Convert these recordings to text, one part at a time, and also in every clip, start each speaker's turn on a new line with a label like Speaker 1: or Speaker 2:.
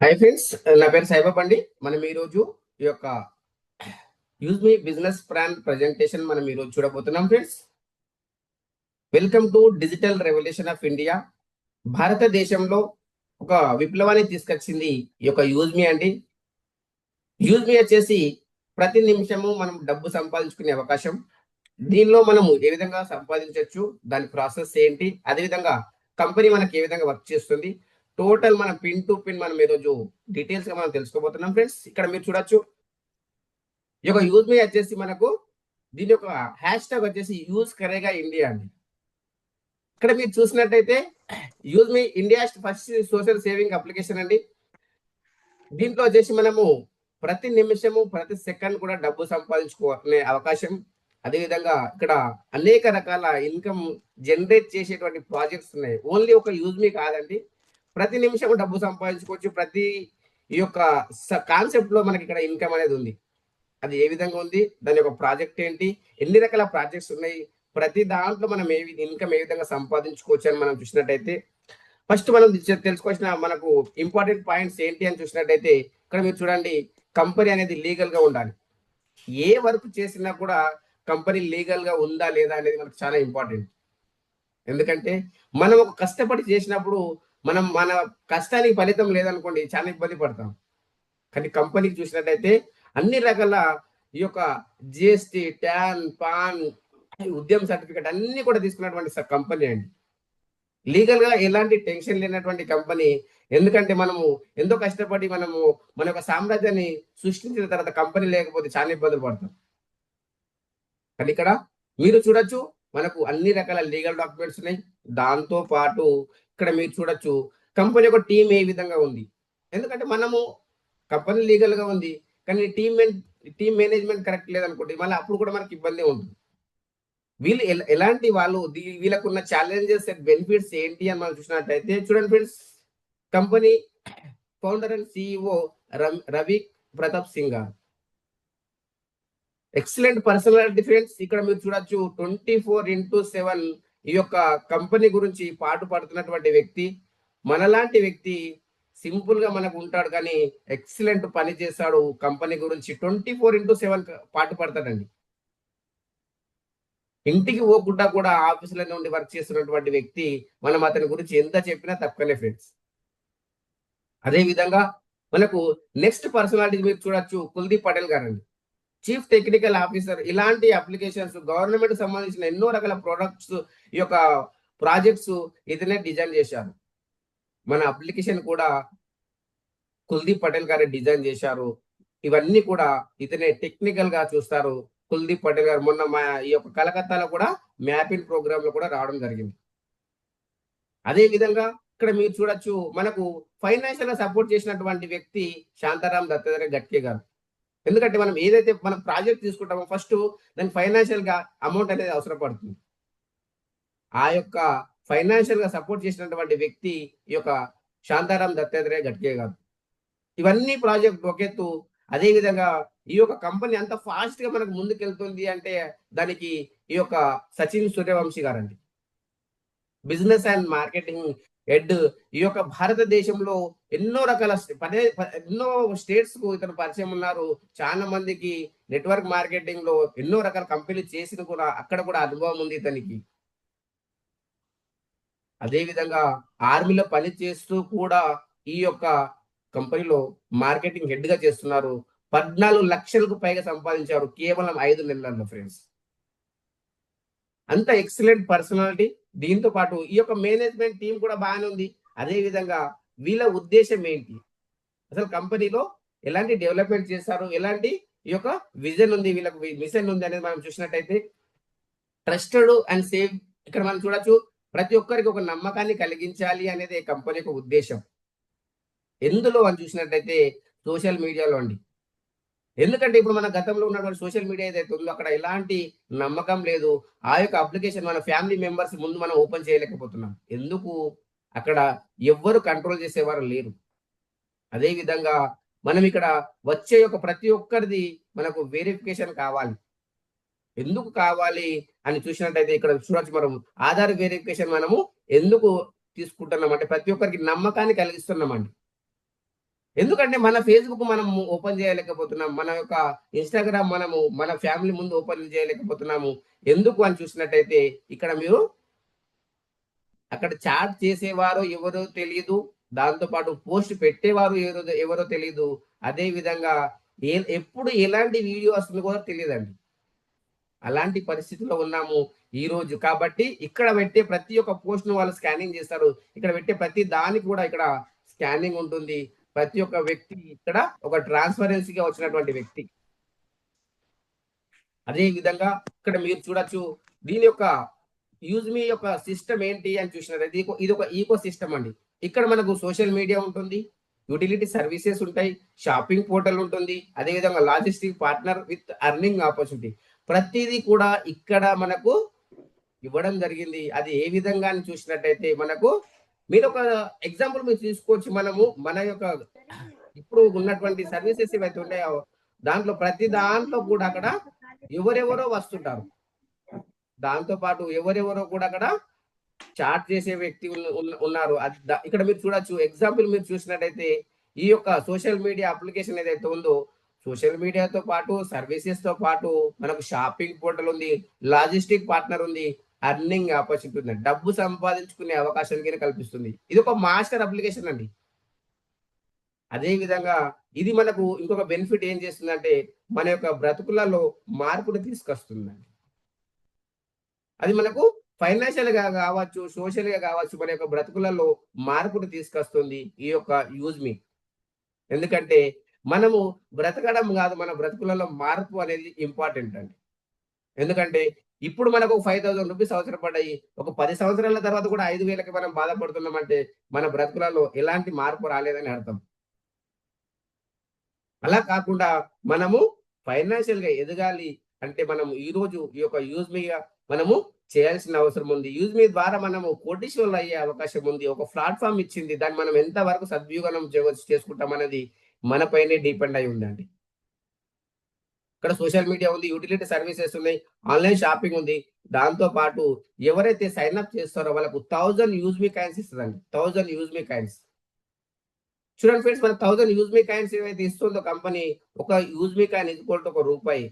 Speaker 1: Hi friends, నా పేరు సాయిబాబా అండి. మనం ఈరోజు ఈ యొక్క యూజ్ మీ బిజినెస్ ప్లాన్ ప్రజెంటేషన్ మనం ఈరోజు చూడబోతున్నాం friends. Welcome to digital revolution of India. భారతదేశంలో ఒక విప్లవాన్ని తీసుకొచ్చింది ఈ యొక్క యూజ్ మీ అండి. యూజ్ మీ వచ్చేసి ప్రతి నిమిషము మనం డబ్బు సంపాదించుకునే అవకాశం. దీనిలో మనము ఏ విధంగా సంపాదించవచ్చు, దాని ప్రాసెస్ ఏంటి, అదేవిధంగా కంపెనీ మనకి ఏ విధంగా వర్క్ చేస్తుంది, టోటల్ మన పిన్ టు పిన్ మనం ఈరోజు డీటెయిల్స్ గా మనం తెలుసుకోబోతున్నాం ఫ్రెండ్స్. ఇక్కడ మీరు చూడొచ్చు, ఈ యొక్క యూజ్ మీ వచ్చేసి మనకు దీని యొక్క హ్యాష్ ట్యాగ్ వచ్చేసి యూజ్ కరేగా ఇండియా అండి. ఇక్కడ మీరు చూసినట్టయితే యూజ్ మీ India first social saving application అండి. దీంట్లో వచ్చేసి మనము ప్రతి నిమిషము ప్రతి సెకండ్ కూడా డబ్బు సంపాదించుకునే అవకాశం. అదేవిధంగా ఇక్కడ అనేక రకాల ఇన్కమ్ జనరేట్ చేసేటువంటి ప్రాజెక్ట్స్ ఉన్నాయి. ఓన్లీ ఒక యూజ్ మీ కాదండి, ప్రతి నిమిషం డబ్బు సంపాదించుకోవచ్చు. ప్రతి ఈ యొక్క కాన్సెప్ట్ లో మనకి ఇక్కడ ఇన్కమ్ అనేది ఉంది. అది ఏ విధంగా ఉంది, దాని యొక్క ప్రాజెక్ట్ ఏంటి, ఎన్ని రకాల ప్రాజెక్ట్స్ ఉన్నాయి, ప్రతి దాంట్లో మనం ఇన్కమ్ ఏ విధంగా సంపాదించుకోవచ్చు అని మనం చూసినట్టయితే ఫస్ట్ మనం తెలుసుకోవాల్సిన మనకు ఇంపార్టెంట్ పాయింట్స్ ఏంటి అని చూసినట్టయితే ఇక్కడ మీరు చూడండి, కంపెనీ అనేది లీగల్ గా ఉండాలి. ఏ వర్క్ చేసినా కూడా కంపెనీ లీగల్ గా ఉందా లేదా అనేది మనకు చాలా ఇంపార్టెంట్. ఎందుకంటే మనం ఒక కష్టపడి చేసినప్పుడు మన కష్టానికి ఫలితం లేదనుకోండి, చాలా ఇబ్బంది పడతాం. కానీ కంపెనీకి చూసినట్టయితే అన్ని రకాల ఈ యొక్క జిఎస్టి, ట్యాన్, పాన్, ఉద్యమ సర్టిఫికేట్ అన్ని కూడా తీసుకున్నటువంటి కంపెనీ అండి. లీగల్ గా ఎలాంటి టెన్షన్ లేనటువంటి కంపెనీ. ఎందుకంటే మనము ఎంతో కష్టపడి మనము మన యొక్క సామ్రాజ్యాన్ని సృష్టించిన తర్వాత కంపెనీ లేకపోతే చాలా ఇబ్బందులు పడతాం. కానీ ఇక్కడ మీరు చూడొచ్చు, మనకు అన్ని రకాల లీగల్ డాక్యుమెంట్స్ ఉన్నాయి. దాంతో పాటు ఇక్కడ మీరు చూడొచ్చు కంపెనీ యొక్క టీం ఏ విధంగా ఉంది. ఎందుకంటే మనము కంపెనీ లీగల్ గా ఉంది, కానీ టీం మేనేజ్మెంట్ కరెక్ట్ లేదనుకోండి, మళ్ళీ అప్పుడు కూడా మనకి ఇబ్బంది ఉంటుంది. వీళ్ళు ఎలాంటి వాళ్ళు, వీళ్ళకున్న ఛాలెంజెస్ అండ్ బెనిఫిట్స్ ఏంటి అని మనం చూసినట్టయితే చూడండి friends. Company founder and CEO Ravi Pratap Singh గారు ఎక్సలెంట్ పర్సనాలిటీ ఫ్రెండ్స్. ఇక్కడ మీరు చూడొచ్చు 24/7 ఈ యొక్క కంపెనీ గురించి పాటు పడుతున్నటువంటి వ్యక్తి. మనలాంటి వ్యక్తి సింపుల్ గా మనకు ఉంటాడు, కానీ ఎక్సలెంట్ పని చేస్తాడు. కంపెనీ గురించి 24/7 పాటు పడతాడండి. ఇంటికి పోకుండా కూడా ఆఫీసులో ఉండి వర్క్ చేస్తున్నటువంటి వ్యక్తి. మనం అతని గురించి ఎంత చెప్పినా తక్కువనే ఫ్రెండ్స్. అదే విధంగా మనకు నెక్స్ట్ పర్సనాలిటీ మీరు చూడొచ్చు, కుల్దీప్ పటేల్ గారండి, చీఫ్ టెక్నికల్ ఆఫీసర్. ఇలాంటి అప్లికేషన్స్ గవర్నమెంట్ సంబంధించిన ఎన్నో రకాల ప్రొడక్ట్స్, ఈ యొక్క ప్రాజెక్ట్స్ ఇతనే డిజైన్ చేశారు. మన అప్లికేషన్ కూడా కుల్దీప్ పటేల్ గారే డిజైన్ చేశారు. ఇవన్నీ కూడా ఇతనే టెక్నికల్ గా చూస్తారు. కుల్దీప్ పటేల్ గారు మొన్న మా ఈ యొక్క కలకత్తాలో కూడా మ్యాపింగ్ ప్రోగ్రామ్ లో కూడా రావడం జరిగింది. అదే విధంగా ఇక్కడ మీరు చూడొచ్చు, మనకు ఫైనాన్షియల్ గా సపోర్ట్ చేసినటువంటి వ్యక్తి శాంతారాం దత్తాత్రేయ గట్కే గారు. ఎందుకంటే మనం ఏదైతే మనం ప్రాజెక్ట్ తీసుకుంటామో ఫస్ట్ దానికి ఫైనాన్షియల్ గా అమౌంట్ అనేది అవసరం పడుతుంది. ఆ యొక్క ఫైనాన్షియల్ గా సపోర్ట్ చేసినటువంటి వ్యక్తి ఈ యొక్క శాంతారాం దత్తాత్రేయ గట్కే గారు. ఇవన్నీ ప్రాజెక్ట్ ఒకెత్తు. అదే విధంగా ఈ యొక్క కంపెనీ అంత ఫాస్ట్ గా మనకు ముందుకెళ్తుంది అంటే దానికి ఈ యొక్క సచిన్ సూర్యవంశీ గారండి, బిజినెస్ అండ్ మార్కెటింగ్ హెడ్. ఈ యొక్క భారతదేశంలో ఎన్నో రకాల ఎన్నో స్టేట్స్ కు ఇతను పరిచయం ఉన్నారు. చాలా మందికి నెట్వర్క్ మార్కెటింగ్ లో ఎన్నో రకాల కంపెనీలు చేసిన కూడా అక్కడ కూడా అనుభవం ఉంది ఇతనికి. అదే విధంగా ఆర్మీలో పని చేస్తూ కూడా ఈ యొక్క కంపెనీలో మార్కెటింగ్ హెడ్ గా చేస్తున్నారు. 14 లక్షలకు పైగా సంపాదించారు కేవలం 5 నెలల్లో ఫ్రెండ్స్. అంత ఎక్సలెంట్ పర్సనాలిటీ. దీంతో పాటు ఈ యొక్క మేనేజ్మెంట్ టీం కూడా బాగానే ఉంది. అదే విధంగా వీళ్ళ ఉద్దేశం ఏంటి, అసలు కంపెనీలో ఎలాంటి డెవలప్మెంట్ చేస్తారు, ఎలాంటి ఈ యొక్క విజన్ ఉంది, వీళ్ళకు మిషన్ ఉంది అనేది మనం చూసినట్టయితే ట్రస్టెడ్ అండ్ సేఫ్. ఇక్కడ మనం చూడొచ్చు, ప్రతి ఒక్కరికి ఒక నమ్మకాన్ని కలిగించాలి అనేది కంపెనీ యొక్క ఉద్దేశం. ఎందులో అని చూసినట్టయితే సోషల్ మీడియాలో అండి. ఎందుకంటే ఇప్పుడు మన గతంలో ఉన్నటువంటి సోషల్ మీడియా ఏదైతే ఉందో అక్కడ ఎలాంటి నమ్మకం లేదు. ఆ యొక్క అప్లికేషన్ మన ఫ్యామిలీ మెంబర్స్ ముందు మనం ఓపెన్ చేయలేకపోతున్నాం. ఎందుకు, అక్కడ ఎవ్వరు కంట్రోల్ చేసేవారు లేరు. అదే విధంగా మనం ఇక్కడ వచ్చే యొక్క ప్రతి ఒక్కరిది మనకు వెరిఫికేషన్ కావాలి. ఎందుకు కావాలి అని చూసినట్టయితే ఇక్కడ చూడొచ్చు, మనం ఆధార్ వెరిఫికేషన్ మనము ఎందుకు తీసుకుంటున్నాం అంటే ప్రతి ఒక్కరికి నమ్మకాన్ని కలిగిస్తున్నామండి. ఎందుకంటే మన ఫేస్బుక్ మనం ఓపెన్ చేయలేకపోతున్నాం, మన యొక్క ఇన్స్టాగ్రామ్ మనము మన ఫ్యామిలీ ముందు ఓపెన్ చేయలేకపోతున్నాము. ఎందుకు అని చూసినట్టయితే ఇక్కడ మీరు అక్కడ చాట్ చేసేవారు ఎవరో తెలియదు, దాంతో పాటు పోస్ట్ పెట్టేవారు ఎవరో తెలియదు. అదే విధంగా ఎప్పుడు ఎలాంటి వీడియో వస్తుందో కూడా తెలియదండి. అలాంటి పరిస్థితిలో ఉన్నాము ఈ రోజు. కాబట్టి ఇక్కడ పెట్టే ప్రతి ఒక్క పోస్ట్ ను వాళ్ళు స్కానింగ్ చేస్తారు. ఇక్కడ పెట్టే ప్రతి దానికి కూడా ఇక్కడ స్కానింగ్ ఉంటుంది. ప్రతి ఒక్క వ్యక్తి ఇక్కడ ఒక ట్రాన్స్పరెన్సీగా వచ్చినటువంటి వ్యక్తి. అదే విధంగా ఇక్కడ మీరు చూడొచ్చు దీని యొక్క యూజ్ మీ యొక్క సిస్టమ్ ఏంటి అని చూసినట్లయితే ఇది ఒక ఈకో సిస్టమ్ అండి. ఇక్కడ మనకు సోషల్ మీడియా ఉంటుంది, యూటిలిటీ సర్వీసెస్ ఉంటాయి, షాపింగ్ పోర్టల్ ఉంటుంది, అదేవిధంగా logistic partner with earning opportunity. ప్రతిదీ కూడా ఇక్కడ మనకు ఇవ్వడం జరిగింది. అది ఏ విధంగా అని చూసినట్టయితే మనకు మీరు ఒక ఎగ్జాంపుల్ మీరు తీసుకోవచ్చు. మనము మన యొక్క ఇప్పుడు ఉన్నటువంటి సర్వీసెస్ ఏవైతే ఉన్నాయో దాంట్లో ప్రతి దాంట్లో కూడా అక్కడ ఎవరెవరో వస్తుంటారు. దాంతో పాటు ఎవరెవరో కూడా అక్కడ చాట్ చేసే వ్యక్తి ఉన్నారు. ఇక్కడ మీరు చూడొచ్చు. ఎగ్జాంపుల్ మీరు చూసినట్టయితే ఈ యొక్క సోషల్ మీడియా అప్లికేషన్ ఏదైతే ఉందో సోషల్ మీడియాతో పాటు సర్వీసెస్ తో పాటు మనకు షాపింగ్ పోర్టల్ ఉంది, లాజిస్టిక్ పార్ట్నర్ ఉంది, అర్నింగ్ ఆపర్చునిటీ ఉంది, డబ్బు సంపాదించుకునే అవకాశాన్ని కల్పిస్తుంది. ఇది ఒక మాస్టర్ అప్లికేషన్ అండి. అదే విధంగా ఇది మనకు ఇంకొక బెనిఫిట్ ఏం చేస్తుందంటే మన యొక్క బ్రతుకులలో మార్పును తీసుకొస్తుందండి. అది మనకు ఫైనాన్షియల్ గా కావచ్చు, సోషల్ గా కావచ్చు, మన యొక్క బ్రతుకులలో మార్పును తీసుకొస్తుంది ఈ యొక్క యూజ్ మీ. ఎందుకంటే మనము బ్రతకడం కాదు, మన బ్రతుకులలో మార్పు అనేది ఇంపార్టెంట్ అండి. ఎందుకంటే ఇప్పుడు మనకు 5,000 రూపీస్ అవసరపడ్డాయి, ఒక 10 సంవత్సరాల తర్వాత కూడా 5,000కి మనం బాధపడుతున్నామంటే మన బ్రతుకులలో ఎలాంటి మార్పు రాలేదని అర్థం. అలా కాకుండా మనము ఫైనాన్షియల్ గా ఎదగాలి అంటే మనం ఈ రోజు ఈ యొక్క యూజ్ మీ మనము చేయాల్సిన అవసరం ఉంది. యూజ్ మీ ద్వారా మనము కోటీశ్వరులు అయ్యే అవకాశం ఉంది. ఒక ప్లాట్ఫామ్ ఇచ్చింది, దాన్ని మనం ఎంత వరకు సద్వినియోగం చేసుకుంటాం అనేది మన పైనే డిపెండ్ అయి ఉందండి. ఇక్కడ సోషల్ మీడియా ఉంది, యూటిలిటీ సర్వీసెస్ ఉన్నాయి, ఆన్లైన్ షాపింగ్ ఉంది. దాంతో పాటు ఎవరైతే సైన్ అప్ చేస్తారో వాళ్ళకు 1000 యూజ్ మీ కాయిన్స్ ఇస్తుందండి. 1000 యూజ్ మీ కాయిన్స్. చూడండి ఫ్రెండ్స్, మన 1000 యూజ్ మీ కాయిన్స్ ఏవైతే ఇస్తుందో కంపెనీ, ఒక use me coin equal to ₹1.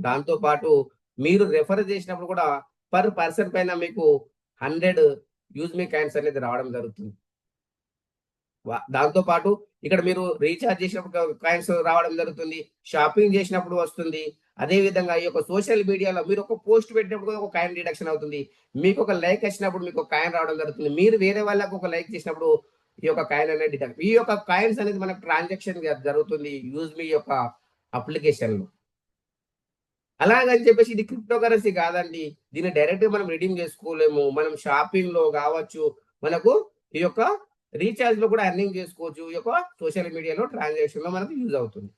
Speaker 1: దాంతో పాటు మీరు రెఫర్ చేసినప్పుడు కూడా పర్ పర్సన్ పైన మీకు 100 యూజ్ మీ కాయిన్స్ అనేది రావడం జరుగుతుంది. దాంతో పాటు ఇక్కడ మీరు రీఛార్జ్ చేసినప్పుడు కాయిన్స్ రావడం జరుగుతుంది, షాపింగ్ చేసినప్పుడు వస్తుంది. అదే విధంగా ఈ యొక్క సోషల్ మీడియాలో మీరు ఒక పోస్ట్ పెట్టినప్పుడు ఒక కాయిన్ డిడక్షన్ అవుతుంది. మీకు ఒక లైక్ వచ్చినప్పుడు మీకు ఒక కాయిన్ రావడం జరుగుతుంది. మీరు వేరే వాళ్ళకు ఒక లైక్ చేసినప్పుడు ఈ యొక్క కాయిన్ అనేది డిడక్ట్. ఈ యొక్క కాయిన్స్ అనేది మనకు ట్రాన్సాక్షన్ జరుగుతుంది యూజ్ మీ యొక్క అప్లికేషన్ లో. అలాగని చెప్పేసి ఇది క్రిప్టో కరెన్సీ కాదండి. దీన్ని డైరెక్ట్ గా మనం రిడీమ్ చేసుకోలేము. మనం షాపింగ్ లో కావచ్చు, మనకు ఈ యొక్క రీఛార్జ్ లో కూడా ఎర్నింగ్ చేసుకోవచ్చు. ఈ యొక్క సోషల్ మీడియాలో ట్రాన్సాక్షన్ లో మనకు యూజ్ అవుతుంది.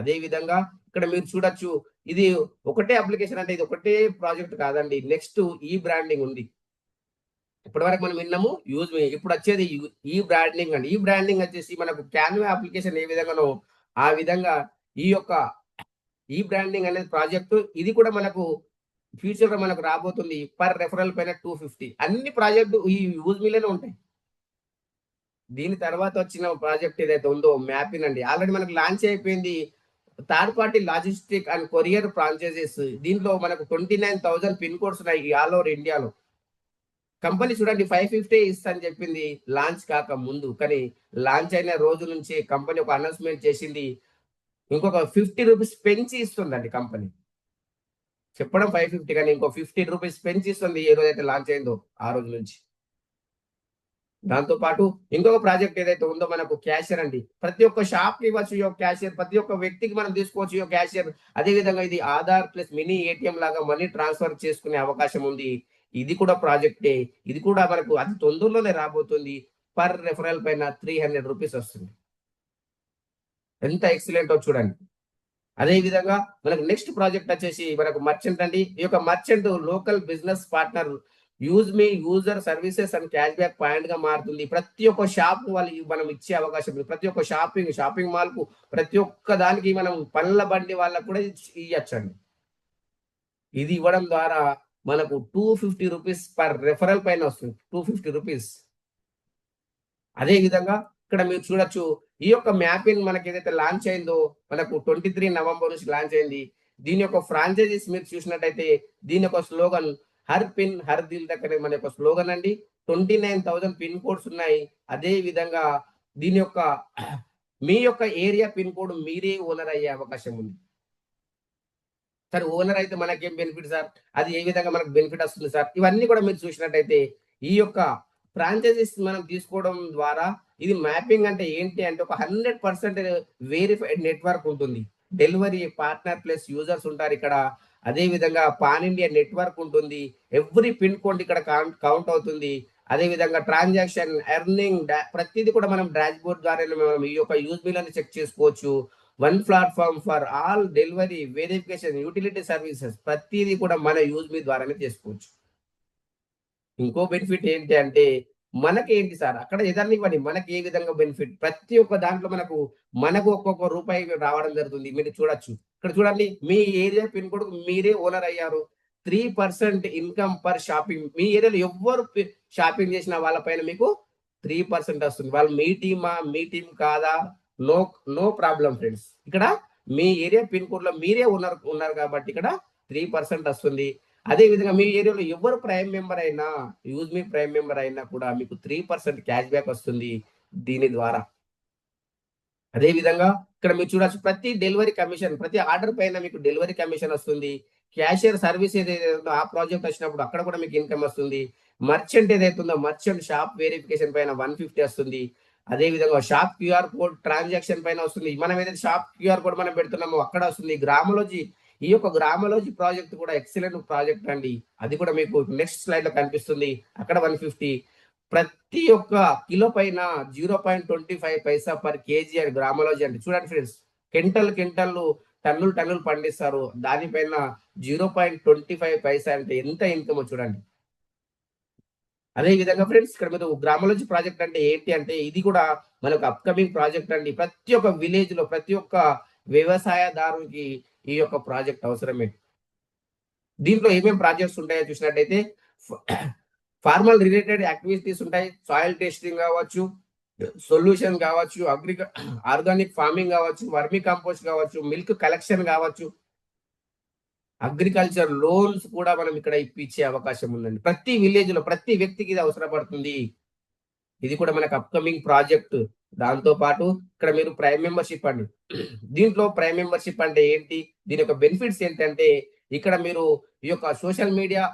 Speaker 1: అదే విధంగా ఇక్కడ మీరు చూడొచ్చు, ఇది ఒకటే అప్లికేషన్ అంటే ఇది ఒకటే ప్రాజెక్ట్ కాదండి. నెక్స్ట్ ఈ బ్రాండింగ్ ఉంది. ఇప్పటి వరకు మనం విన్నాము యూజ్ మీ, ఇప్పుడు వచ్చేది ఈ బ్రాండింగ్ అండి. ఈ బ్రాండింగ్ వచ్చేసి మనకు క్యాన్వా అప్లికేషన్ ఏ విధంగానో ఆ విధంగా ఈ యొక్క ఈ బ్రాండింగ్ అనేది ప్రాజెక్టు ఇది కూడా మనకు ఫ్యూచర్ లో మనకు రాబోతుంది. పర్ రెఫరల్ పైన 250. అన్ని ప్రాజెక్టు ఈ యూజ్ మీలోనే ఉంటాయి. దీని తర్వాత వచ్చిన ప్రాజెక్ట్ ఏదైతే ఉందో మ్యాపిన్ అండి, ఆల్రెడీ మనకు లాంచ్ అయిపోయింది. Third party logistic and courier franchises, దీంట్లో మనకు 29,000 పిన్ కోడ్స్ ఉన్నాయి ఆల్ ఓవర్ ఇండియాలో. కంపెనీ చూడండి 550 ఇస్తా అని చెప్పింది లాంచ్ కాక ముందు, కానీ లాంచ్ అయిన రోజు నుంచి కంపెనీ ఒక అనౌన్స్మెంట్ చేసింది, ఇంకొక 50 రూపీస్ పెంచి ఇస్తుందండి కంపెనీ. చెప్పడం 550 కానీ ఇంకో 50 రూపీస్ పెంచి ఇస్తుంది ఏ రోజైతే లాంచ్ అయిందో ఆ రోజు నుంచి. దాంతో పాటు ఇంకొక ప్రాజెక్ట్ ఏదైతే ఉందో మనకు క్యాషియర్ అండి. ప్రతి ఒక్క షాప్ కి ఇవ్వచ్చు ఈ క్యాషియర్, ప్రతి ఒక్క వ్యక్తికి మనం తీసుకోవచ్చు ఈ క్యాషియర్. అదే విధంగా ఇది ఆధార్ ప్లస్ మినీ ఏటీఎం లాగా మనీ ట్రాన్స్ఫర్ చేసుకునే అవకాశం ఉంది. ఇది కూడా ప్రాజెక్టే. ఇది కూడా మనకు అతి తొందరలోనే రాబోతుంది. పర్ రెఫరల్ పైన 300 రూపీస్ వస్తుంది. ఎంత ఎక్సలెంటో చూడండి. అదే విధంగా మనకు నెక్స్ట్ ప్రాజెక్ట్ వచ్చేసి మనకు మర్చెంట్ అండి. ఈ యొక్క merchant local business partner use me user services and cash back point గా మారుతుంది. ప్రతి ఒక్క షాప్ వాళ్ళకి మనం ఇచ్చే అవకాశం ఉంది. ప్రతి ఒక్క షాపింగ్ మాల్ కు ప్రతి ఒక్క దానికి మనం పనుల బండి వాళ్ళకు కూడా ఇవ్వచ్చండి. ఇది ఇవ్వడం ద్వారా మనకు 250 రూపీస్ పర్ రెఫరల్ పైన వస్తుంది. 250 రూపీస్. అదే విధంగా ఇక్కడ మీరు చూడొచ్చు ఈ యొక్క మ్యాపింగ్ మనకి ఏదైతే లాంచ్ అయిందో మనకు 23 నవంబర్ నుంచి లాంచ్ అయింది. దీని యొక్క ఫ్రాంచైజీస్ మీరు చూసినట్టయితే దీని యొక్క స్లోగన్ హర్ పిన్ హర్ దిల్ దగ్గర మన యొక్క స్లోగన్ అండి. 29,000 పిన్ కోడ్స్ ఉన్నాయి. అదే విధంగా దీని యొక్క మీ యొక్క ఏరియా పిన్ కోడ్ మీరే ఓనర్ అయ్యే అవకాశం ఉంది. సార్ ఓనర్ అయితే మనకేం బెనిఫిట్ సార్? అది ఏ విధంగా మనకు బెనిఫిట్ వస్తుంది సార్? ఇవన్నీ కూడా మీరు చూసినట్టయితే ఈ యొక్క ఫ్రాంచైజీస్ మనం తీసుకోవడం ద్వారా ఇది మ్యాపింగ్ అంటే ఏంటి అంటే ఒక 100% వెరిఫైడ్ నెట్వర్క్ ఉంటుంది. డెలివరీ పార్ట్నర్ ప్లస్ యూజర్స్ ఉంటారు ఇక్కడ. అదే విధంగా పాన్ ఇండియా నెట్వర్క్ ఉంటుంది. ఎవ్రీ పిన్ కోడ్ ఇక్కడ కౌంట్ అవుతుంది. అదే విధంగా ట్రాన్సాక్షన్, ఎర్నింగ్ ప్రతిదీ కూడా మనం డాష్ బోర్డ్ ద్వారా మనం ఈ యొక్క యూజ్ బిల్ అని చెక్ చేసుకోవచ్చు. One platform for all delivery, verification, utility services ప్రతిదీ కూడా మన యూజ్ మీ ద్వారానే చేసుకోవచ్చు. ఇంకో బెనిఫిట్ ఏంటి అంటే మనకేంటి సార్ అక్కడ ఏదన్నా ఇవ్వండి మనకి ఏ విధంగా బెనిఫిట్ ప్రతి ఒక్క దాంట్లో మనకు ఒక్కొక్క రూపాయి రావడం జరుగుతుంది. మీరు చూడొచ్చు ఇక్కడ చూడండి మీ ఏరియా పిన్ కోడ్ మీరే ఓనర్ అయ్యారు. 3% ఇన్కమ్ పర్ షాపింగ్. మీ ఏరియాలో ఎవ్వరు షాపింగ్ చేసిన వాళ్ళపైన మీకు 3% వస్తుంది. వాళ్ళు మీ టీం కాదా? No no problem friends. ఇక్కడ మీ ఏరియా పిన్ కోడ్ లో మీరే ఉన్నారు కాబట్టి ఇక్కడ 3% వస్తుంది. అదే విధంగా మీ ఏరియాలో ఎవరు ప్రైమ్ మెంబర్ అయినా యూజ్ మీ ప్రైమ్ మెంబర్ అయినా కూడా మీకు 3% క్యాష్ బ్యాక్ వస్తుంది దీని ద్వారా. అదే విధంగా ఇక్కడ మీరు చూడొచ్చు ప్రతి డెలివరీ కమిషన్, ప్రతి ఆర్డర్ పైన మీకు డెలివరీ కమిషన్ వస్తుంది. క్యాషియర్ సర్వీస్ ఏదైతే ఉందో ఆ ప్రాజెక్ట్ వచ్చినప్పుడు అక్కడ కూడా మీకు ఇన్కమ్ వస్తుంది. మర్చెంట్ ఏదైతే ఉందో మర్చెంట్ షాప్ వెరిఫికేషన్ పైన 150 వస్తుంది. అదే విధంగా షాప్ క్యూఆర్ కోడ్ ట్రాన్సాక్షన్ పైన వస్తుంది. మనం ఏదైతే షాప్ క్యూఆర్ కోడ్ మనం పెడుతున్నామో అక్కడ వస్తుంది. గ్రామలోజీ, ఈ యొక్క గ్రామలోజీ ప్రాజెక్ట్ కూడా ఎక్సలెంట్ ప్రాజెక్ట్ అండి. అది కూడా మీకు నెక్స్ట్ స్లైడ్ లో కనిపిస్తుంది. అక్కడ 150. ప్రతి ఒక్క కిలో పైన 0.25 పైసా పర్ కేజీ అని గ్రామలోజీ అండి. చూడండి ఫ్రెండ్స్, కింటల్లు టన్నులు పండిస్తారు. దానిపైన 0.25 పైసా అంటే ఎంత ఇన్కమ్ చూడండి. అదే విధంగా ఫ్రెండ్స్ ఇక్కడ మీరు గ్రామలోజీ ప్రాజెక్ట్ అంటే ఏంటి అంటే ఇది కూడా మనకు అప్కమింగ్ ప్రాజెక్ట్ అండి. ప్రతి ఒక్క విలేజ్ లో ప్రతి ఒక్క వ్యవసాయదారునికి ఈ యొక్క ప్రాజెక్ట్ అవసరమే. దీంట్లో ఏమేమి ప్రాజెక్ట్స్ ఉంటాయో చూసినట్టయితే ఫార్మల్ రిలేటెడ్ యాక్టివిటీస్ ఉంటాయి. సాయిల్ టెస్టింగ్ కావచ్చు, సొల్యూషన్ కావచ్చు, ఆర్గానిక్ ఫార్మింగ్ కావచ్చు, వర్మి కంపోస్ట్ కావచ్చు, మిల్క్ కలెక్షన్ కావచ్చు, అగ్రికల్చర్ లోన్స్ కూడా మనం ఇక్కడ ఇప్పించే అవకాశం ఉందండి. ప్రతి విలేజ్ లో ప్రతి వ్యక్తికి ఇది అవసరపడుతుంది. ఇది కూడా మనకు అప్కమింగ్ ప్రాజెక్ట్. దాంతో పాటు ఇక్కడ మీరు ప్రైమ్ మెంబర్షిప్ అండి. దీంట్లో ప్రైమ్ మెంబర్షిప్ అంటే ఏంటి, దీని యొక్క బెనిఫిట్స్ ఏంటంటే ఇక్కడ మీరు ఈ యొక్క సోషల్ మీడియా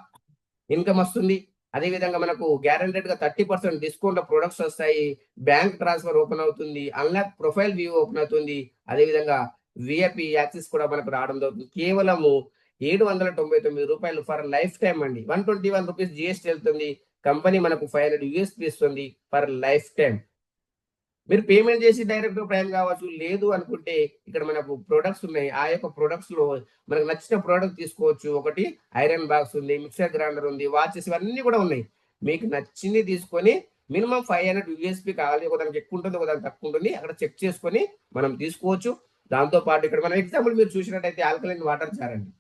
Speaker 1: ఇన్కమ్ వస్తుంది. అదే విధంగా మనకు గ్యారెంటెడ్ గా 30% డిస్కౌంట్ ప్రొడక్ట్స్ వస్తాయి. బ్యాంక్ ట్రాన్స్ఫర్ ఓపెన్ అవుతుంది. అన్లాక్ ప్రొఫైల్ వ్యూ ఓపెన్ అవుతుంది. అదే విధంగా విఐపి యాక్సెస్ కూడా మనకు రావడం జరుగుతుంది. కేవలము 799 రూపాయలు ఫర్ లైఫ్ టైం అండి. 121 రూపీస్ జిఎస్టీ వెళ్తుంది. కంపెనీ మనకు 500 యూఎస్పీ ఇస్తుంది ఫర్ లైఫ్ టైం. మీరు పేమెంట్ చేసి డైరెక్ట్ ప్రైమ్ కావచ్చు. లేదు అనుకుంటే ఇక్కడ మనకు ప్రొడక్ట్స్ ఉన్నాయి. ఆ యొక్క ప్రొడక్ట్స్ లో మనకు నచ్చిన ప్రోడక్ట్ తీసుకోవచ్చు. ఒకటి ఐరన్ బాక్స్ ఉంది, మిక్సర్ గ్రైండర్ ఉంది, వాచెస్ ఇవన్నీ కూడా ఉన్నాయి. మీకు నచ్చింది తీసుకొని మినిమం 500 యూఎస్పీ కావాలి. ఒకదానికి ఎక్కువ ఉంటుంది, ఒకదానికి తక్కువ ఉంటుంది. అక్కడ చెక్ చేసుకొని మనం తీసుకోవచ్చు. దాంతో పాటు ఇక్కడ మనం ఎగ్జాంపుల్ మీరు చూసినట్టయితే ఆల్కలైన్ వాటర్ జార్ అండి.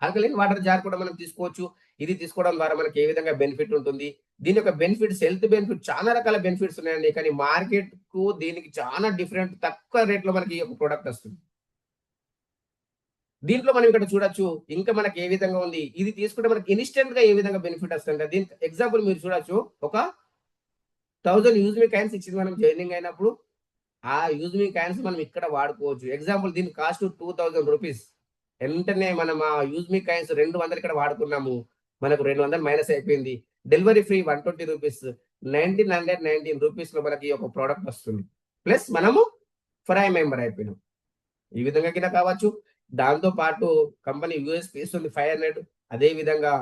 Speaker 1: ఆల్కలైన్ వాటర్ జార్ కూడా మనం తీసుకోవచ్చు. ఇది తీసుకోవడం ద్వారా మనకి ఏ విధంగా బెనిఫిట్ ఉంటుంది, దీని యొక్క బెనిఫిట్స్, హెల్త్ బెనిఫిట్, చాలా రకాల బెనిఫిట్స్ ఉన్నాయండి. కానీ మార్కెట్ కు దీనికి చాలా డిఫరెంట్, తక్కువ రేట్ లో మనకి ఈ యొక్క ప్రోడక్ట్ వస్తుంది. దీంట్లో మనం ఇక్కడ చూడొచ్చు ఇంకా మనకి ఏ విధంగా ఉంది. ఇది తీసుకుంటే మనకి ఇన్స్టెంట్ గా ఏ విధంగా బెనిఫిట్ వస్తుంది. దీనికి ఎగ్జాంపుల్ మీరు చూడొచ్చు. ఒక 1000 యూజ్ మీ కాయిన్స్ ఇచ్చింది మనం జాయినింగ్ అయినప్పుడు. ఆ యూజ్ మీ కాయిన్స్ మనం ఇక్కడ వాడుకోవచ్చు. ఎగ్జాంపుల్ దీని కాస్ట్ 2000 రూపీస్. వెంటనే మనం ఆ యూజ్ మీ కాయిన్స్ 200 ఇక్కడ వాడుకున్నాము. మనకు 200 మైనస్ అయిపోయింది. Delivery free 120 rupees. 1919 రూపీస్ లో మనకి ఒక ప్రోడక్ట్ వస్తుంది. ప్లస్ మనము ప్రైమ్ మెంబర్ అయిపోయినాం. ఈ విధంగా కింద కావచ్చు. దాంతో పాటు కంపెనీ యూఎస్పీ ఇస్తుంది 500. అదే విధంగా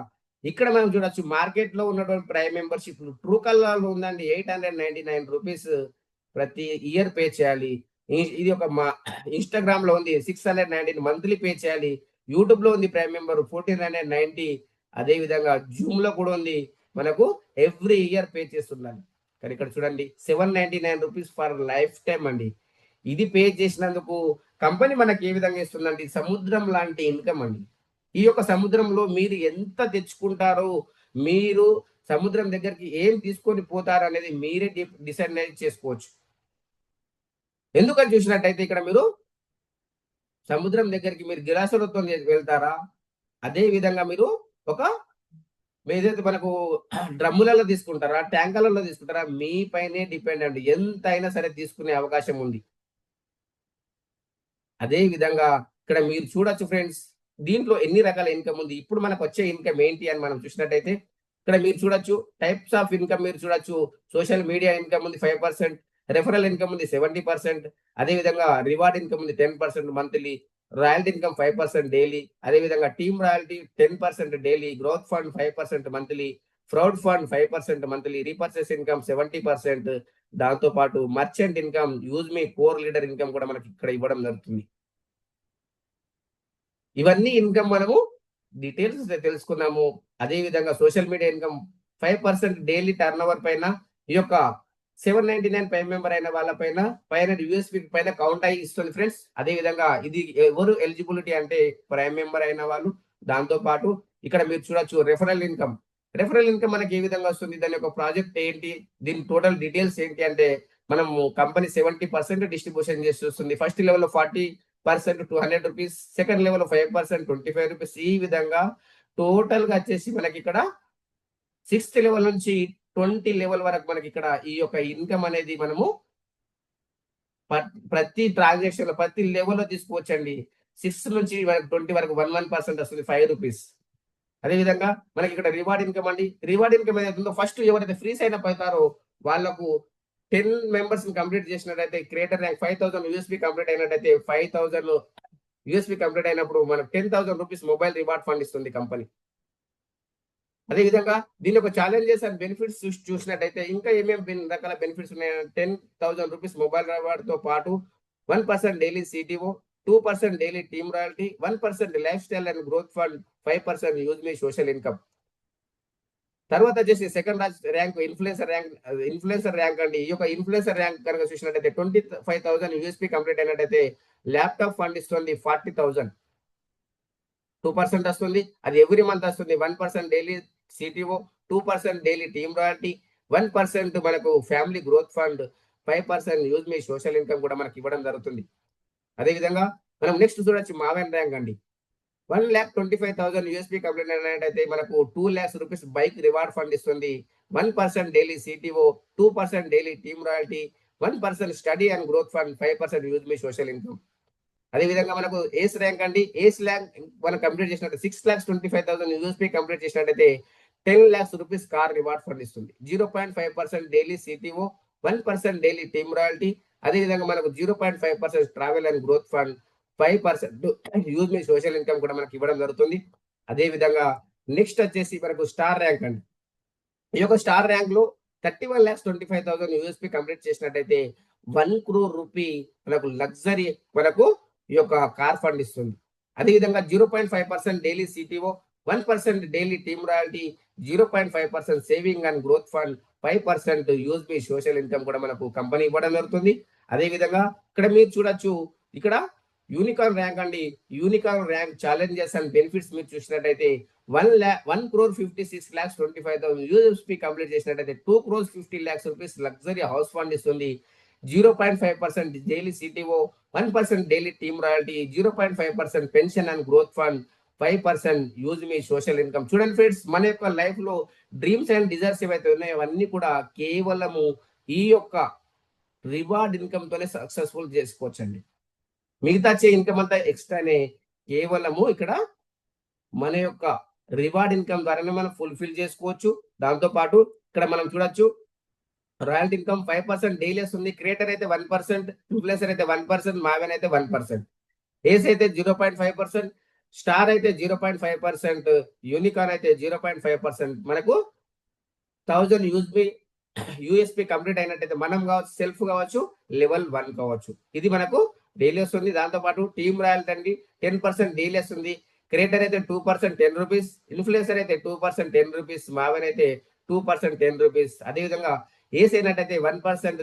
Speaker 1: ఇక్కడ మనం చూడొచ్చు మార్కెట్ లో ఉన్నటువంటి ప్రైమ్ మెంబర్షిప్ ట్రూ కలర్ లో ఉందండి. 899 రూపీస్ ప్రతి ఇయర్ పే చేయాలి. ఇది ఒక ఇన్స్టాగ్రామ్ లో ఉంది 619 మంత్లీ పే చేయాలి. యూట్యూబ్ లో ఉంది ప్రైమ్ మెంబర్ 1490. అదే విధంగా జూమ్ లో కూడా ఉంది, మనకు ఎవ్రీ ఇయర్ పే చేస్తున్నాను. కానీ ఇక్కడ చూడండి 799 రూపీస్ ఫర్ లైఫ్ టైం అండి. ఇది పే చేసినందుకు కంపెనీ మనకి ఏ విధంగా ఇస్తుందండి, సముద్రం లాంటి ఇన్కమ్ అండి. ఈ యొక్క సముద్రంలో మీరు ఎంత తెచ్చుకుంటారో, మీరు సముద్రం దగ్గరికి ఏం తీసుకొని పోతారు అనేది మీరే డిసైడ్ చేసుకోవచ్చు. ఎందుకని చూసినట్టయితే ఇక్కడ మీరు సముద్రం దగ్గరికి మీరు గిలాసులతో వెళ్తారా, అదే విధంగా మీరు ఒక ఏదైతే మనకు డ్రమ్ములలో తీసుకుంటారా, ట్యాంకర్లలో తీసుకుంటారా, మీ పైనే డిపెండ్ అండి. ఎంత అయినా సరే తీసుకునే అవకాశం ఉంది. అదే విధంగా ఇక్కడ మీరు చూడొచ్చు ఫ్రెండ్స్, దీంట్లో ఎన్ని రకాల ఇన్కమ్ ఉంది. ఇప్పుడు మనకు వచ్చే ఇన్కమ్ ఏంటి అని మనం చూసినట్టయితే ఇక్కడ మీరు చూడొచ్చు టైప్స్ ఆఫ్ ఇన్కమ్ మీరు చూడొచ్చు. సోషల్ మీడియా ఇన్కమ్ ఉంది 5%, రెఫరల్ ఇన్కమ్ ఉంది 70%, అదే విధంగా రివార్డ్ ఇన్కమ్ ఉంది 10% మంత్లీ, రాయల్టీ ఇన్కమ్ 5% డైలీ, అదే విధంగా team royalty 10% daily, growth fund 5% monthly, proud fund 5% monthly, repurchase income 70%, దాంతో పాటు మర్చెంట్ ఇన్కమ్, యూజ్ మీ కోర్ లీడర్ ఇన్కమ్ కూడా మనకి ఇక్కడ ఇవ్వడం జరుగుతుంది. ఇవన్నీ ఇన్కమ్ మనము డీటెయిల్స్ తెలుసుకున్నాము. అదే విధంగా social media income 5% daily turn over పైన ఈ యొక్క 799 ప్రైమ్ మెంబర్ అయిన వాళ్ళ పైన 500 యూఎస్పీ పైన కౌంట్ అయ్యి ఇస్తుంది ఫ్రెండ్స్. అదే విధంగా ఇది ఎవరు ఎలిజిబిలిటీ అంటే ప్రైమ్ మెంబర్ అయిన వాళ్ళు. దాంతో పాటు ఇక్కడ మీరు చూడొచ్చు రెఫరల్ ఇన్కమ్. రెఫరల్ ఇన్కమ్ మనకి ఏ విధంగా వస్తుంది, దాని యొక్క ప్రాజెక్ట్ ఏంటి, దీని టోటల్ డీటెయిల్స్ ఏంటి అంటే మనము కంపెనీ 70% డిస్ట్రిబ్యూషన్ చేసి వస్తుంది. ఫస్ట్ లెవెల్ లో 40% 200 రూపీస్, సెకండ్ లెవెల్ 5% 25 రూపీస్, ఈ విధంగా టోటల్ గా వచ్చేసి మనకి ఇక్కడ 6th లెవెల్ నుంచి 20 లెవెల్ వరకు మనకి ఇక్కడ ఈ యొక్క ఇన్కమ్ అనేది మనము ప్రతి ట్రాన్సాక్షన్ లో ప్రతి లెవెల్ లో తీసుకోవచ్చండి. 6 నుంచి 20 వరకు 1% వస్తుంది 5 రూపీస్. అదే విధంగా మనకి ఇక్కడ రివార్డ్ ఇన్కమ్ అండి. రివార్డ్ ఇన్కమ్ ఏదైతే ఫస్ట్ ఎవరైతే ఫ్రీ సైన్ అప్ అవుతారో వాళ్ళకు 10 మెంబర్స్ కంప్లీట్ చేసినట్టయితే క్రియేటర్ ర్యాంక్ 5000 యూఎస్పీ కంప్లీట్ అయినట్టయితే 5000 యూఎస్పీ కంప్లీట్ అయినప్పుడు మనకు 10,000 రూపీస్ మొబైల్ రివార్డ్ ఫండ్ ఇస్తుంది కంపెనీ. అదే విధంగా దీని ఒక ఛాలెంజెస్ అండ్ బెనిఫిట్స్ చూసినట్టయితే ఇంకా ఏమేమి రకాల బెనిఫిట్స్ ఉన్నాయంటే 10,000 రూపీస్ మొబైల్ రివార్డ్ తో పాటు 1% daily CTO, 2% daily team royalty, 1% life style and growth fund, 5% use me social income. తర్వాత వచ్చేసి సెకండ్ ర్యాంక్ ఇన్ఫ్లుయెన్సర్ ర్యాంక్ అండి. ఈ యొక్క ఇన్ఫ్లుయెన్సర్ ర్యాంక్ కనుక చూసినట్టయితే 25,000 యూఎస్పీ కంప్లీట్ అయినట్టయితే ల్యాప్టాప్ ఫండ్ ఇస్తుంది 40,000, 2% వస్తుంది. అది ఎవ్రీ మంత్ వస్తుంది. 1% daily CTO, 2% daily team royalty, 1% మనకు ఫ్యామిలీ గ్రోత్ ఫండ్, 5% యూజ్ మీ సోషల్ ఇన్కమ్ కూడా మనకి ఇవ్వడం జరుగుతుంది. అదే విధంగా మనం నెక్స్ట్ చూడొచ్చు మావెన్ ర్యాంక్ అండి. 1,25,000 యూఎస్పీ కంప్లీట్ అయినట్టయితే మనకు 2 lakhs rupees bike reward fund ఇస్తుంది. 1% daily CTO, 2% daily team royalty, 1% study and growth fund, 5% use me social income. అదే విధంగా మనకు ఏస్ ర్యాంక్ అండి. ఏస్ ర్యాంక్ మనం కంప్లీట్ చేసినట్టు 6,25,000 యూఎస్పీ కంప్లీట్ చేసినట్టయితే 10 lakhs rupees car reward fund ఇస్తుంది. 0.5% daily CTO, 1% daily team royalty, అదే విధంగా మనకు 0.5% travel and growth fund, 5% use me social income కూడా మనకి ఇవ్వడం జరుగుతుంది. అదే విధంగా నెక్స్ట్ వచ్చేసి మనకు స్టార్ ర్యాంక్ అండి. ఈ యొక్క స్టార్ ర్యాంక్ లో 31,25,000 యూఎస్పీ కంప్లీట్ చేసినట్టయితే 1 crore రూపీ మనకు లగ్జరీ మనకు ఈ యొక్క కార్ ఫండ్ ఇస్తుంది. అదే విధంగా 0.5% daily CTO, 1% daily team royalty, 0.5% saving and growth fund, 5% use me social income కూడా మనకు కంపెనీ ఇవ్వడం జరుగుతుంది. అదే విధంగా ఇక్కడ మీరు చూడొచ్చు ఇక్కడ యూనికార్న్ ర్యాంక్ అండి. Unicorn rank challenges and benefits మీరు చూసినట్టయితే 1,56,25,000 యూఎస్పీ కంప్లీట్ చేసినట్టయితే 2,50,00,000 రూపీస్ లగ్జరీ హౌస్ ఫండ్ ఇస్తుంది. 0.5% daily CTO, 1% daily team royalty, 0.5% pension and growth fund, 5% use me social income. చూడండి ఫ్రెండ్స్, మన యొక్క లైఫ్ లో డ్రీమ్స్ అండ్ డిజైర్స్ ఏవైతే ఉన్నాయో అవన్నీ కూడా కేవలము ఈ యొక్క రివార్డ్ ఇన్కమ్ తోనే సక్సెస్ఫుల్ చేసుకోవచ్చండి. మిగతా వచ్చే ఇన్కమ్ అంతా ఎక్స్ట్రానే. కేవలము ఇక్కడ మన యొక్క రివార్డ్ ఇన్కమ్ ద్వారానే మనం ఫుల్ఫిల్ చేసుకోవచ్చు. దాంతో పాటు ఇక్కడ మనం చూడొచ్చు రాయల్టీ ఇన్కమ్ 5% డైలీ వస్తుంది. క్రియేటర్ అయితే 1%, ఇన్ఫ్లుయెన్సర్ అయితే 1%, మావెన్ అయితే 1%, ఏస్ అయితే 0.5%, స్టార్ అయితే 0.5%, యూనికార్న్ అయితే 0.5%. మనకు 1000 యూఎస్పీ కంప్లీట్ అయినట్టయితే మనం కావచ్చు, సెల్ఫ్ కావచ్చు, లెవెల్ 1 కావచ్చు. ఇది మనకు డైలీ వస్తుంది. దాంతో పాటు టీమ్ రాయల్టీ అండి 10% డైలీ వస్తుంది. క్రియేటర్ అయితే 2% 10 రూపీస్, ఇన్ఫ్లుయెన్సర్ అయితే 2% 10 రూపీస్, మావెన్ అయితే 2% 10 రూపీస్. అదే విధంగా ఏస్ అయినట్టయితే 1%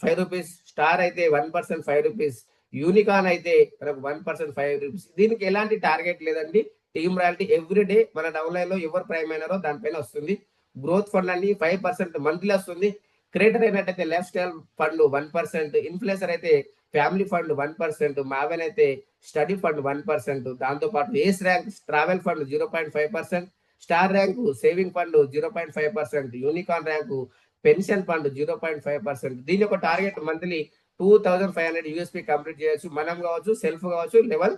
Speaker 1: 5 రూపీస్, స్టార్ అయితే 1% 5 రూపీస్, యూనికార్న్ అయితే మనకు 1% 5 రూపీస్. దీనికి ఎలాంటి టార్గెట్ లేదండి. టీమ్ రాయల్టీ ఎవ్రీ డే మన డౌన్లైన్ లో ఎవరు ప్రైమ్ అయినారో దానిపైన వస్తుంది. గ్రోత్ ఫండ్ అండి 5% మంత్లీ వస్తుంది. క్రియేటర్ అయినట్టయితే లైఫ్ స్టైల్ ఫండ్ 1%, ఇన్ఫ్లుయెన్సర్ అయితే ఫ్యామిలీ ఫండ్ 1%, మావెన్ అయితే స్టడీ ఫండ్ 1%, దాంతో పాటు ace rank travel fund 0.5%, star rank saving fund 0.5%, unicorn rank pension fund 0.5%. దీని యొక్క టార్గెట్ మంత్లీ 2500 యూఎస్పీ కంప్లీట్ చేయొచ్చు. మనం కావచ్చు, సెల్ఫ్ కావచ్చు, లెవెల్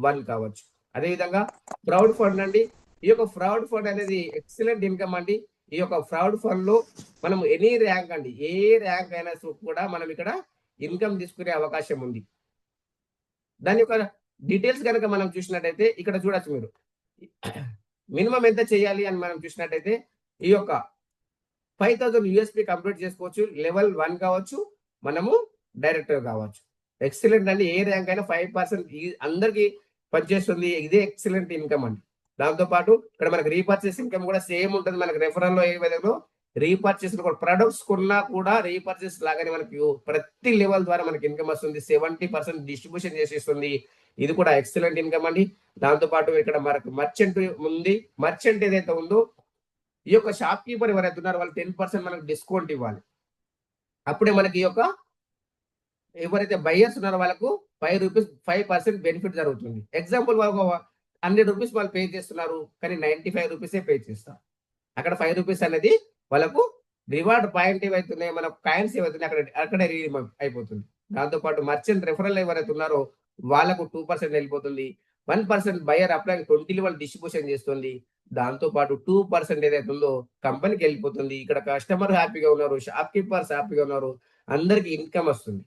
Speaker 1: 1 కావచ్చు. అదేవిధంగా ఫ్రౌడ్ ఫండ్ అండి. ఈ యొక్క ఫ్రౌడ్ ఫండ్ అనేది ఎక్సలెంట్ ఇన్కమ్ అండి. ఈ యొక్క ఫ్రౌడ్ ఫండ్ లో మనం ఎనీ ర్యాంక్ అండి, ఏ ర్యాంక్ అయినా కూడా మనం ఇక్కడ ఇన్కమ్ తీసుకునే అవకాశం ఉంది. దాని యొక్క డీటెయిల్స్ కనుక మనం చూసినట్టయితే ఇక్కడ చూడొచ్చు మీరు. మినిమం ఎంత చేయాలి అని మనం చూసినట్టయితే ఈ యొక్క 5000 యూఎస్పీ కంప్లీట్ చేసుకోవచ్చు. లెవెల్ 1 కావచ్చు, మనము డైరెక్టర్ కావచ్చు. ఎక్సలెంట్ అండి. ఏ ర్యాంక్ అయినా 5% అందరికి పనిచేస్తుంది. ఇదే ఎక్సలెంట్ ఇన్కమ్ అండి. దాంతో పాటు ఇక్కడ మనకి రీపర్చేస్ ఇన్కమ్ కూడా సేమ్ ఉంటుంది. మనకి రెఫరల్ లో ఏ విధంగా రీపర్చేస్ కూడా ప్రొడక్ట్స్ కొన్నా కూడా రీపర్చేస్ లాగానే మనకి ప్రతి లెవెల్ ద్వారా మనకి ఇన్కమ్ వస్తుంది. 70% డిస్ట్రిబ్యూషన్ చేసేస్తుంది. ఇది కూడా ఎక్సలెంట్ ఇన్కమ్ అండి. దాంతో పాటు ఇక్కడ మనకు మర్చెంట్ ఉంది. మర్చెంట్ ఏదైతే ఉందో ఈ యొక్క షాప్ కీపర్ ఎవరైతే ఉన్నారో వాళ్ళు 10% మనకు డిస్కౌంట్ ఇవ్వాలి. అప్పుడే మనకి ఈ యొక్క ఎవరైతే బయ్యర్స్ ఉన్నారో వాళ్ళకు 5 రూపీస్ 5% బెనిఫిట్ జరుగుతుంది. ఎగ్జాంపుల్ వాళ్ళకు 100 రూపీస్ వాళ్ళు పే చేస్తున్నారు, కానీ 95 రూపీసే పే చేస్తారు. అక్కడ 5 రూపీస్ అనేది వాళ్ళకు రివార్డ్ పాయింట్ ఏవైతున్నాయి, మన కాయిన్స్ ఏవైతున్నాయి అక్కడే రీడీమ్ అయిపోతుంది. దాంతో పాటు మర్చెంట్ రెఫరల్ ఎవరైతే ఉన్నారో వాళ్ళకు 2% వెళ్ళిపోతుంది. 1% బయర్ అప్లై 20 లెవెల్ డిస్ట్రిబ్యూషన్ చేస్తుంది. దాంతో పాటు 2% ఏదైతే ఉందో కంపెనీకి వెళ్ళిపోతుంది. ఇక్కడ కస్టమర్ హ్యాపీగా ఉన్నారు, షాప్ కీపర్స్ హ్యాపీగా ఉన్నారు, అందరికి ఇన్కమ్ వస్తుంది.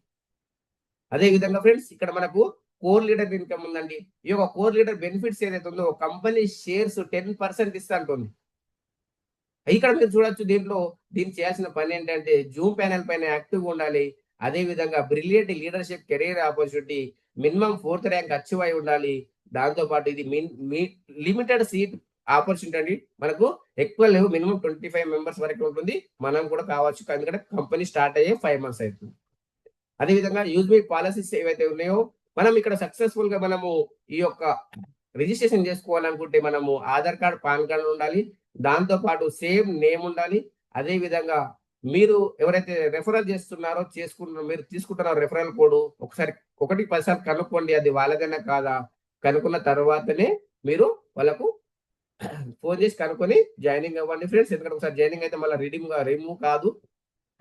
Speaker 1: అదే విధంగా ఫ్రెండ్స్ ఇక్కడ మనకు కోర్ లీడర్ ఇన్కమ్ ఉందండి. ఈ యొక్క కోర్ లీడర్ బెనిఫిట్స్ ఏదైతే ఉందో కంపెనీ షేర్స్ 10% ఇస్తా ఉంటుంది. ఇక్కడ మీరు చూడొచ్చు. దీన్ని చేయాల్సిన పని ఏంటంటే జూమ్ ప్యానెల్ పైన యాక్టివ్గా ఉండాలి. అదే విధంగా brilliant leadership career opportunity, minimum 4th rank achieve అయి ఉండాలి. దాంతో పాటు ఇది లిమిటెడ్ సీట్ ఆపర్చునిటీ అండి. మనకు ఎక్కువ లేవు, మినిమం 25 మెంబర్స్ వరకు ఉంటుంది. మనం కూడా కావచ్చు, ఎందుకంటే కంపెనీ స్టార్ట్ అయ్యే 5 మంత్స్ అవుతుంది. అదేవిధంగా యూజ్మీ పాలసీస్ ఏవైతే ఉన్నాయో మనం ఇక్కడ సక్సెస్ఫుల్ గా మనము ఈ యొక్క రిజిస్ట్రేషన్ చేసుకోవాలనుకుంటే మనము ఆధార్ కార్డ్, పాన్ కార్డు ఉండాలి. దాంతో పాటు సేమ్ నేమ్ ఉండాలి. అదే విధంగా మీరు ఎవరైతే రెఫరల్ చేస్తున్నారో మీరు తీసుకుంటున్నారో రెఫరల్ కోడ్ ఒకసారి 1-10 సార్లు కనుక్కోండి, అది వాళ్ళదైనా కాదా. కనుక్కున్న తర్వాతనే మీరు వాళ్ళకు ఫోన్ చేసి కనుక్కొని జాయినింగ్ అవ్వండి ఫ్రెండ్స్. ఎందుకంటే ఒకసారి జాయినింగ్ అయితే మళ్ళీ రిమూవ్ కాదు.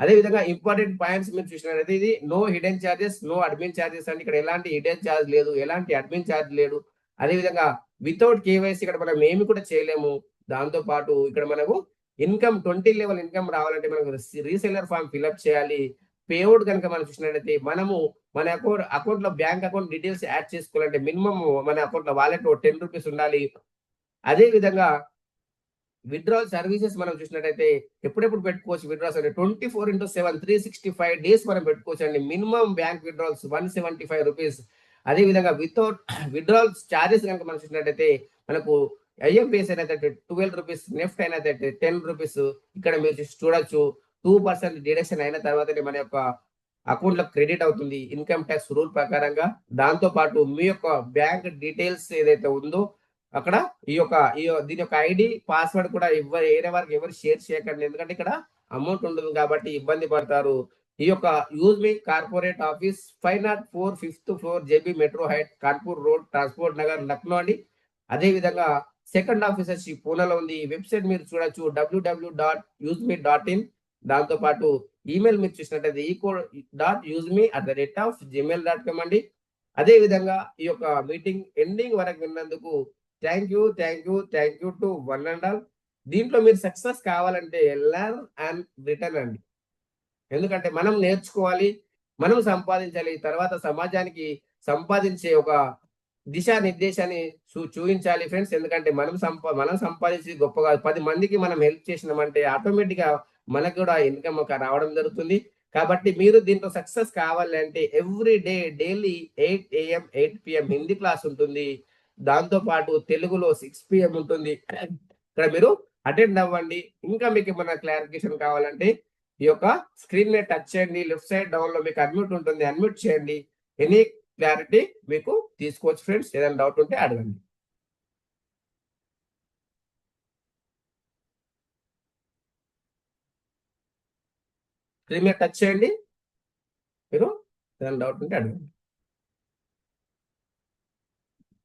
Speaker 1: అదే విధంగా ఇంపార్టెంట్ పాయింట్స్ మీరు చూసినట్లయితే ఇది no hidden charges, no admin charges అండి. ఇక్కడ ఎలాంటి హిడెన్ ఛార్జ్ లేదు, ఎలాంటి అడ్మిన్ ఛార్జ్ లేదు. అదే విధంగా వితౌట్ కేవైసీ ఇక్కడ మనం ఏమి కూడా చేయలేము. దాంతో పాటు ఇక్కడ మనకు ఇన్కమ్ 20 లెవెల్ ఇన్కమ్ రావాలంటే మనకు రీసెల్లర్ ఫామ్ ఫిల్అప్ చేయాలి. పేఅవుట్ కనుక మనం చూసినట్లయితే మనము మన అకౌంట్ లో బ్యాంక్ అకౌంట్ డీటెయిల్స్ యాడ్ చేసుకోవాలంటే మినిమం మన అకౌంట్ లో వాలెట్ 10 రూపీస్ ఉండాలి. అదే విధంగా విత్డ్రాల్ సర్వీసెస్ మనం చూసినట్టయితే ఎప్పుడెప్పుడు పెట్టుకోవచ్చు. విత్డ్రాల్స్ అంటే 24/7 365 డేస్ మనం పెట్టుకోవచ్చు అండి. Minimum bank withdrawals 175 rupees. అదే విధంగా వితౌట్ విత్డ్రాల్ చార్జెస్ కనుక మనం చూసినట్టయితే మనకు ఐఎంపిఎస్ అయితే 12 రూపీస్, నెఫ్ట్ అయితే 10 రూపీస్. ఇక్కడ మీరు చూడొచ్చు 2% డిడక్షన్ అయిన తర్వాతనే మన యొక్క అకౌంట్ లో క్రెడిట్ అవుతుంది ఇన్కమ్ ట్యాక్స్ రూల్ ప్రకారంగా. దాంతో పాటు మీ యొక్క బ్యాంక్ డీటెయిల్స్ ఏదైతే ఉందో అక్కడ దీని యొక్క ఐడి, పాస్వర్డ్ కూడా వేరే వారికి ఎవరు షేర్ చేయకండి. ఎందుకంటే ఇక్కడ అమౌంట్ ఉంటుంది కాబట్టి ఇబ్బంది పడతారు. ఈ యొక్క use me corporate office 504 5th floor JB metro height, Kanpur road, transport Nagar, Lucknow అండి. అదే విధంగా సెకండ్ ఆఫీస్ వచ్చి పూణేలో ఉంది. వెబ్సైట్ మీరు చూడొచ్చు www.usme.in. దాంతో పాటు ఈమెయిల్ మీరు చూసినట్టయితే eco.usme@gmail.com అండి. అదే విధంగా ఈ యొక్క మీటింగ్ ఎండింగ్ వరకు విన్నందుకు thank you to one and all. దీంట్లో మీరు సక్సెస్ కావాలంటే లెర్న్ అండ్ రిటర్న్ అండి. ఎందుకంటే మనం నేర్చుకోవాలి, మనం సంపాదించాలి, తర్వాత సమాజానికి సంపాదించే ఒక దిశానిర్దేశాన్ని చూపించాలి ఫ్రెండ్స్. ఎందుకంటే మనం సంపాదించి గొప్పగా 10 మందికి మనం హెల్ప్ చేసినామంటే ఆటోమేటిక్ గా మనకు కూడా ఇన్కమ్ రావడం జరుగుతుంది. కాబట్టి మీరు దీంట్లో సక్సెస్ కావాలి అంటే every day daily 8 AM 8 PM Hindi class ఉంటుంది. దాంతో పాటు తెలుగులో 6 PM ఉంటుంది. ఇక్కడ మీరు అటెండ్ అవ్వండి. ఇంకా మీకు ఏమైనా క్లారిఫికేషన్ కావాలంటే ఈ యొక్క స్క్రీన్ ని టచ్ చేయండి. లెఫ్ట్ సైడ్ డౌన్ లో మీకు అడ్మిట్ ఉంటుంది, అడ్మిట్ చేయండి. ఎనీ క్లారిటీ మీకు తీసుకోవచ్చు ఫ్రెండ్స్. ఏదైనా డౌట్ ఉంటే అడగండి. స్క్రీన్ మీద టచ్ చేయండి. మీరు ఏదైనా డౌట్ ఉంటే అడగండి.